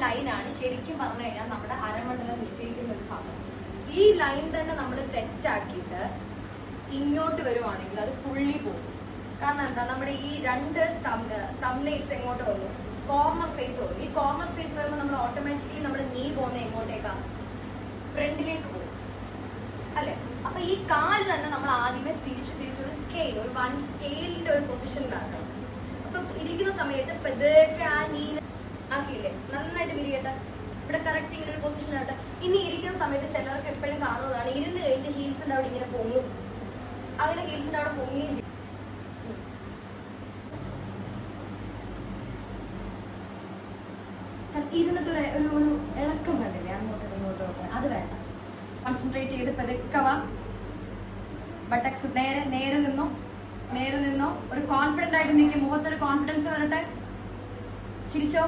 ലൈനാണ് ശരിക്കും പറഞ്ഞു കഴിഞ്ഞാൽ നമ്മുടെ അരമണ്ഡലം നിശ്ചയിക്കുന്ന ഒരു സാധനം. ഈ ലൈൻ തന്നെ നമ്മൾ തെറ്റാക്കിയിട്ട് ഇങ്ങോട്ട് വരുവാണെങ്കിൽ അത് ഫുള്ളി പോകും. കാരണം എന്താ, നമ്മുടെ ഈ രണ്ട് തംബ്നെയിൽസ് എങ്ങോട്ട് വന്നു, കോർണർ ഫേസ് വന്നു. ഈ കോർണർ ഫേസ് വരുമ്പോൾ നമ്മൾ ഓട്ടോമാറ്റിക്കലി നമ്മുടെ നീ പോകുന്ന എങ്ങോട്ടേക്കാണ്, ഫ്രണ്ടിലേക്ക് പോകും അല്ലെ. അപ്പൊ ഈ കാല് തന്നെ നമ്മൾ ആദ്യമേ തിരിച്ചൊരു സ്കെയിൽ, ഒരു 1 സ്കെയിലിന്റെ ഒരു പൊസിഷനിലാക്കണം. അപ്പൊ ഇരിക്കുന്ന സമയത്ത് പെതൊക്കെ ആ നീ ആക്കിയില്ലേ, നന്നായിട്ട് വിരിയട്ടെ. ഇവിടെ കറക്റ്റ് ഇങ്ങനെ ഒരു പൊസിഷൻ ആട്ടെ. ഇനി ഇരിക്കുന്ന സമയത്ത് ചിലർക്ക് എപ്പോഴും കാണുന്നതാണ്, ഇരുന്ന് കഴിഞ്ഞ് ഹീൽസിന്റെ അവിടെ ഇങ്ങനെ പൊങ്ങും. അങ്ങനെ ഹീൽസിന്റെ അവിടെ പൊങ്ങുകയും ചെയ്യും. ഇരുന്നിട്ട് ഒരു ഇളക്കം കണ്ടില്ലേ, അങ്ങോട്ടും ഇങ്ങോട്ടും ഒക്കെ, അത് വേണ്ട. കോൺസെൻട്രേറ്റ് ചെയ്ത് പെതുക്കവ. ബട്ടക്സ് നേരെ നിന്നോ. ഒരു കോൺഫിഡന്റ് ആയിട്ട് നിൽക്കും. മുഖത്തൊരു കോൺഫിഡൻസ് വരട്ടെ. ചിരിച്ചോ.